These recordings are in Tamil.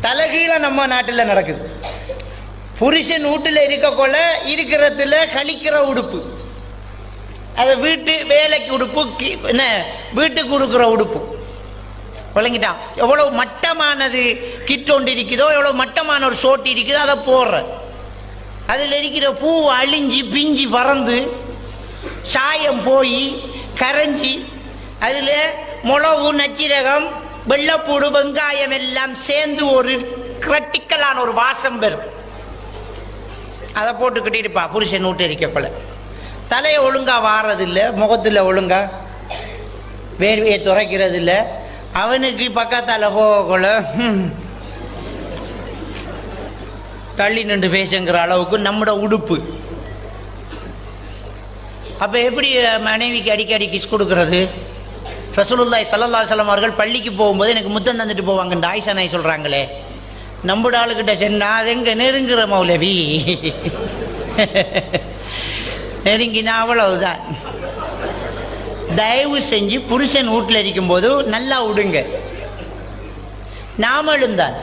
தலைகீழ நம்ம நாட்டில் நடக்குது. புருஷன் வீட்டில் இருக்கக்குள்ள இருக்கிறதுல கழிக்கிற உடுப்பு, அதை வீட்டு வேலைக்கு உடுப்பு, என்ன வீட்டுக்கு கொடுக்குற உடுப்பு விளங்கிட்டான். எவ்வளவு மட்டமானது கிட்டொண்டு இருக்குதோ, எவ்வளவு மட்டமான ஒரு சோட்டி இருக்குதோ அதை போடுற. அதில் இருக்கிற பூ அழிஞ்சி பிஞ்சி பறந்து சாயம் போய் கரைஞ்சி அதில் மிளகு, நச்சீரகம், வெள்ளப்பூடு, வெங்காயம் எல்லாம் சேர்ந்து ஒரு கிரிட்டிக்கலான ஒரு வாசம் பெறும். அதை போட்டுக்கிட்டு இருப்பா புருஷன் வீட்டு இருக்கக்குள்ள. தலையை ஒழுங்கா வாரதில்லை, முகத்தில் ஒழுங்கா வேர்வையை துறைக்கிறது இல்லை. அவனுக்கு பக்கத்தால் போகக்குள்ள தள்ளி நின்று பேசுங்கிற அளவுக்கு நம்மட உடுப்பு. அப்போ எப்படி மனைவிக்கு அடிக்கடி கிஸ் கொடுக்கறது? ரசூலுல்லாஹி ஸல்லல்லாஹு அலைஹி வஸல்லம் அவர்கள் பள்ளிக்கு போகும்போது எனக்கு முத்தம் தந்துட்டு போவாங்க. இந்த ஆயிஷா நாய் சொல்கிறாங்களே, நம்மட ஆளுக்கிட்ட சென்னா அது எங்கே நெருங்குற மௌலவி, நெருங்கினா அவ்வளவுதான். தயவு செஞ்சு புருஷன் வீட்டில் இருக்கும்போது நல்லா விடுங்க. நாமளும் தான்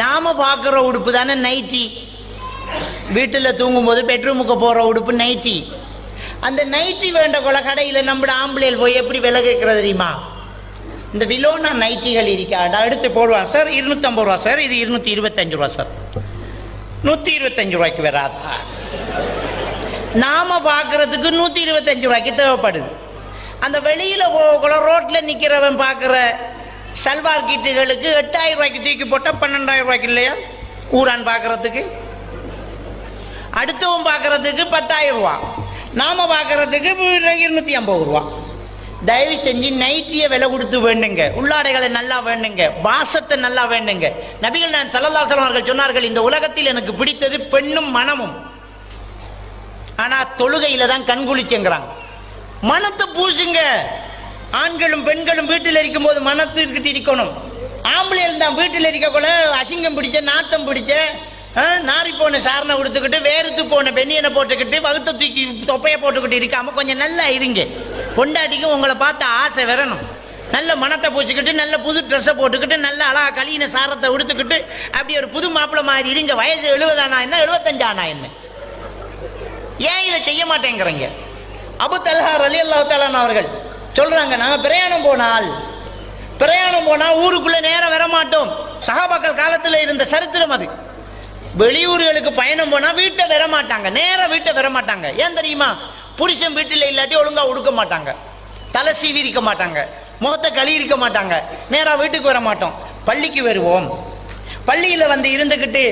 நாம பார்க்குற உடுப்பு தானே நைட்டி. வீட்டில் தூங்கும்போது பெட்ரூமுக்கு போகிற உடுப்பு நைட்டி. அந்த நைட்டி வேண்ட கொலை கடையில் நம்மளோட ஆம்பளையில் போய் எப்படி விலை கேட்குறது தெரியுமா? இந்த விலோனா நைட்டிகள் இருக்காடா எடுத்து போடுவான். சார் 250 ரூபா சார், இது 225 ரூபா சார். 125 ரூபாய்க்கு வராதா? நாம பார்க்கறதுக்கு 125 ரூபாய்க்கு தேவைப்படுது. அந்த வெளியில ரோட்ல நிக்கிறவன் பார்க்குற சல்வார் கீட்டுகளுக்கு 8000 ரூபாய்க்கு தூக்கி போட்டா 12000 ரூபாய்க்கு இல்லையா? ஊரான் பார்க்கறதுக்கு, அடுத்தவன் பார்க்கறதுக்கு 10,000 ரூபா, நாம பார்க்கறதுக்கு 250 ரூபா. தயவு செஞ்சு நைட்டியை விலை கொடுத்து வேண்டுங்க, உள்ளாடைகளை நல்லா வேண்டுங்க, வாசத்தை நல்லா வேண்டுங்க. நபிகள் நான் ஸல்லல்லாஹு அலைஹி வஸல்லம் அவர்கள் சொன்னார்கள், இந்த உலகத்தில் எனக்கு பிடித்தது பெண்ணும் மனமும். ஆனா தொழுகையில தான் கண்குளிச்சுங்கிறாங்க. மனத்தை பூசுங்க. ஆண்களும் பெண்களும் வீட்டில் இருக்கும் போது மனத்திற்கு இருக்கணும். ஆம்பளையில் தான் வீட்டில் இருக்கக்குள்ள அசிங்கம் பிடிச்ச, நாத்தம் பிடிச்ச, நாரி போன சாரணை கொடுத்துக்கிட்டு, வேறுத்து போன பெண்ணியனை போட்டுக்கிட்டு, வகுத்த தூக்கி தொப்பையை போட்டுக்கிட்டு இருக்காம கொஞ்சம் நல்லா இருங்க. பொண்டாட்டிக்கும் உங்களை பார்த்து ஆசை வரணும். நல்ல மனத்தை பூச்சிக்கிட்டு, நல்ல புது ட்ரெஸ்ஸை போட்டுக்கிட்டு, நல்ல அழகா கலியின சாரத்தை உடுத்துக்கிட்டு, அப்படி ஒரு புது மாப்பிள்ளை மாதிரி இருங்க. வயசு 70 ஆனா என்ன, 75 ஆனா என்ன? ஏன் இதை செய்ய மாட்டேங்கிறீங்க? அபு தல்ஹா ரலியல்லாஹு தஆலா அவர்கள் சொல்றாங்க, நாங்க பிரயாணம் போனா ஊருக்குள்ள நேரம் வர மாட்டோம். சஹாபாக்கள் காலத்துல இருந்த சரித்திரம் அது. வெளியூர்களுக்கு பயணம் போனா வீட்டை வர மாட்டாங்க, நேரம் வீட்டை வர மாட்டாங்க. ஏன் தெரியுமா? புருஷன் வீட்டில் இல்லாட்டி ஒழுங்கா உடுக்க மாட்டாங்க, தலை சீவி இருக்க மாட்டாங்க, முகத்தை கழுவி இருக்க மாட்டாங்க. நேரா வீட்டுக்கு வர மாட்டோம், பள்ளிக்கு வருவோம். பள்ளியில வந்து இருந்துகிட்டு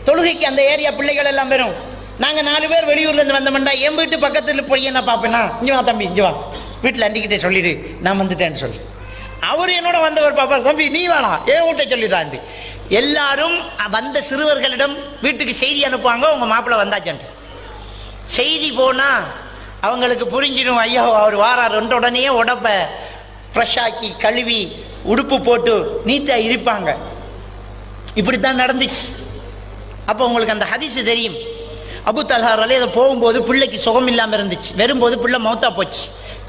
தொழுகைக்கு அந்த ஏரியா பிள்ளைகள் எல்லாம் வரும். நாங்க 4 பேர் வெளியூர்ல இருந்து வந்தோம்டா, என் வீட்டு பக்கத்துல போய் என்ன பாப்பேன்னா, இங்க வா தம்பி, இங்க வா, வீட்டுல அண்டிக்கிட்டே சொல்லிடு நான் வந்துட்டேன்னு சொல்லி. அவரு என்னோட வந்தவர் பாப்பா, தம்பி நீ வேணாம், ஏன் வீட்டை சொல்லிட்டாண்டு. எல்லாரும் வந்த சிறுவர்களிடம் வீட்டுக்கு செய்தி அனுப்புவாங்க, உங்க மாப்பிள்ளை வந்தாச்சு. செய்தி போனா அவங்களுக்கு புரிஞ்சிடும், ஐயோ அவர் வாரார். உடனே உடம்ப ஃப்ரெஷ் ஆக்கி கழுவி உடுப்பு போட்டு நீட்டா இருப்பாங்க. இப்படித்தான் நடந்துச்சு. அப்போ உங்களுக்கு அந்த ஹதீஸ் தெரியும். அபு தல்ஹா ரலியல்லாஹு அன்ஹு போகும்போது பிள்ளைக்கு சுகம் இல்லாமல் இருந்துச்சு. வரும்போது பிள்ளை மௌத்தா போச்சு.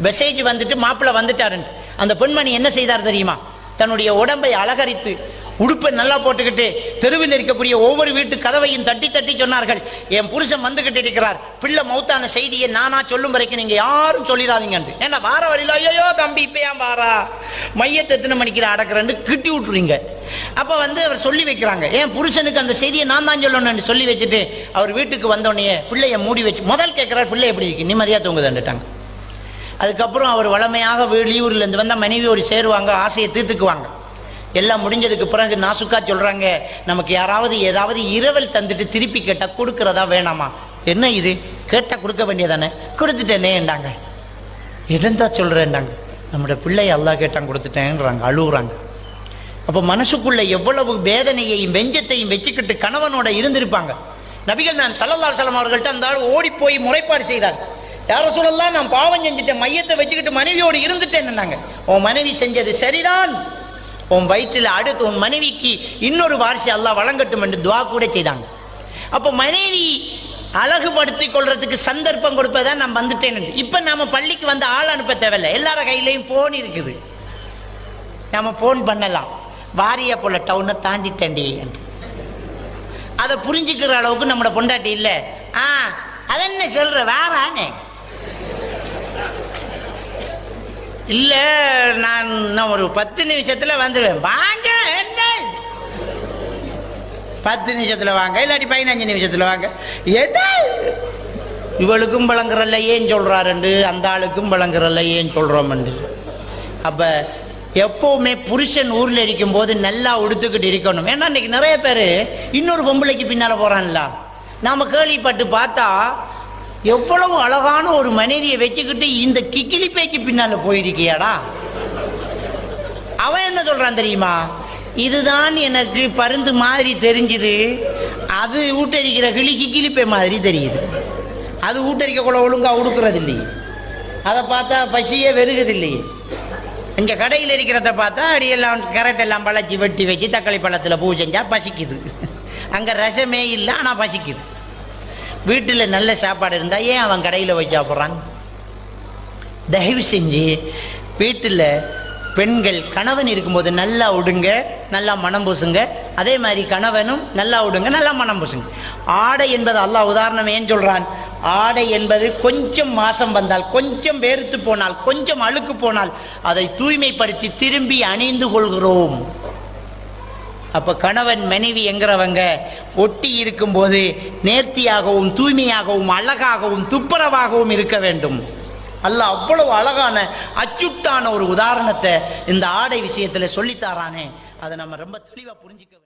மெசேஜ் வந்துட்டு மாப்பிள்ளை வந்துட்டாருன்ட்டு. அந்த பெண்மணி என்ன செய்தார் தெரியுமா? தன்னுடைய உடம்பை அலங்கரித்து உடுப்பை நல்லா போட்டுக்கிட்டு தெருவில் இருக்கக்கூடிய ஒவ்வொரு வீட்டு கதவையும் தட்டி தட்டி சொன்னார்கள், என் புருஷன் வந்துகிட்டு இருக்கிறார், பிள்ளை மௌத்தான செய்தியை நானா சொல்லும் வரைக்கும் நீங்க யாரும் சொல்லிடாதீங்க. ஏன்னா வார வழியில ஐயோ தம்பி இப்ப ஏன் வாரா, மையத்தை எத்தனை மணிக்கு அடக்குறேன்னு கிட்டி விட்டுறீங்க. அப்ப வந்து அவர் சொல்லி வைக்கிறாங்க, என் புருஷனுக்கு அந்த செய்தியை நான் தான் சொல்லணும்னு சொல்லி வச்சுட்டு அவர் வீட்டுக்கு வந்தோடனே பிள்ளைய மூடி வச்சு முதல் கேட்கிறார், பிள்ளை எப்படி இருக்கு, நிம்மதியா தூங்குதுன்னுட்டாங்க. அதுக்கப்புறம் அவர் வளமையாக வெளியூர்ல இருந்து வந்தா மனைவியோடு சேருவாங்க, ஆசையை தீர்த்துக்குவாங்க. எல்லாம் முடிஞ்சதுக்கு பிறகு நாசுக்கா சொல்றாங்க, நமக்கு யாராவது ஏதாவது இரவல் தந்துட்டு திருப்பி கேட்டா கொடுக்கறதா வேணாமா? என்ன இது கேட்டா கொடுக்க வேண்டியதானே, கொடுத்துட்டேனேண்டாங்க. எதா சொல்றேன்டாங்க, நம்முடைய பிள்ளையை அல்லாஹ் கேட்டான் கொடுத்துட்டேன்றாங்க, அழுகுறாங்க. அப்ப மனசுக்குள்ள எவ்வளவு வேதனையையும் வெஞ்சத்தையும் வச்சுக்கிட்டு கணவனோட இருந்திருப்பாங்க. நபிகள் நான் ஸல்லல்லாஹு அலைஹி வஸல்லம் அவர்கள்ட்ட அந்த ஆள் ஓடி போய் முறைப்பாடு செய்தார். யா ரசூலல்லாஹ், நான் பாவம் செஞ்சுட்டேன், மையத்தை வச்சுக்கிட்டு மனைவியோடு இருந்துட்டேன்னாங்க. உன் மனைவி செஞ்சது சரிதான், உன் வயிற்றில் அடுத்து உன் மனைவிக்கு இன்னொரு வாரிசு அல்லாஹ் வழங்கட்டும் என்று துவா கூட செய்தாங்க. அப்போ மனைவி அழகுபடுத்திக் கொள்றதுக்கு சந்தர்ப்பம் கொடுப்பதான் நான் வந்துட்டேன். இப்ப நாம பள்ளிக்கு வந்து ஆள் அனுப்ப தேவையில்லை, எல்லார கையிலையும் போன் இருக்குது, நாம போன் பண்ணலாம். வாரிய போல டவுனை தாண்டிட்டேன்டி. அதை புரிஞ்சுக்கிற அளவுக்கு நம்மளோட பொண்டாட்டி இல்லை. அதென்ன சொல்ற வாரானே இல்ல, நான் ஒரு 10 நிமிஷத்துல வந்துடுவேன். வாங்க, என்ன 10 நிமிஷத்துல வாங்க, இல்லாட்டி 15 நிமிஷத்துல வாங்க. என்ன இவளுக்கும் பழங்குறல்ல ஏன் சொல்றாரு, அந்த ஆளுக்கும் பழங்குறல்ல ஏன் சொல்றோம். அப்ப எப்பவுமே புருஷன் ஊர்ல இருக்கும் போது நல்லா உடுத்துக்கிட்டு இருக்கணும். ஏன்னா இன்னைக்கு நிறைய பேரு இன்னொரு பொம்பளைக்கு பின்னால போறான்ல. நாம கேள்விப்பட்டு பார்த்தா எவ்வளவு அழகான ஒரு மனைவியை வச்சுக்கிட்டு இந்த கிக்கிலிப்பைக்கு பின்னால போயிருக்கியாடா. அவன் என்ன சொல்றான் தெரியுமா, இதுதான் எனக்கு பருந்து மாதிரி தெரிஞ்சுது, அது ஊட்டரிக்கிற கிளி கிக்கிலிப்பை மாதிரி தெரியுது. அது ஊட்டரிக்க கூட ஒழுங்கா உடுக்கிறது இல்லையே, அதை பார்த்தா பசியே வெறுகுது இல்லையே. இங்கே கடையில் இருக்கிறத பார்த்தா அடியெல்லாம் கேரட் எல்லாம் பழச்சி வெட்டி வச்சு தக்காளி பழத்தில் பூ செஞ்சா பசிக்குது. அங்கே ரசமே இல்லை, ஆனால் பசிக்குது. வீட்டில் நல்ல சாப்பாடு இருந்தால் ஏன் அவன் கடையில் வச்சு சாப்பிட்றான்? தயவு செஞ்சு வீட்டில் பெண்கள் கணவன் இருக்கும்போது நல்லா உடுங்க, நல்லா மனம் பூசுங்க. அதே மாதிரி கணவனும் நல்லா உடுங்க, நல்லா மனம் பூசுங்க. ஆடை என்பது அல்லாஹ் உதாரணம் ஏன் சொல்றான், ஆடை என்பது கொஞ்சம் மாசம் வந்தால், கொஞ்சம் வேர்த்து போனால், கொஞ்சம் அழுக்கு போனால் அதை தூய்மைப்படுத்தி திரும்பி அணிந்து கொள்கிறோம். அப்ப கணவன் மனைவி என்கிறவங்க ஒட்டி இருக்கும் போது நேர்த்தியாகவும் தூய்மையாகவும் அழகாகவும் துப்புரவாகவும் இருக்க வேண்டும். அல்லாஹ் அவ்வளவு அழகான அச்சுட்டான ஒரு உதாரணத்தை இந்த ஆடை விஷயத்துல சொல்லித்தாரானே, அதை நம்ம ரொம்ப தெளிவா புரிஞ்சுக்க வேண்டும்.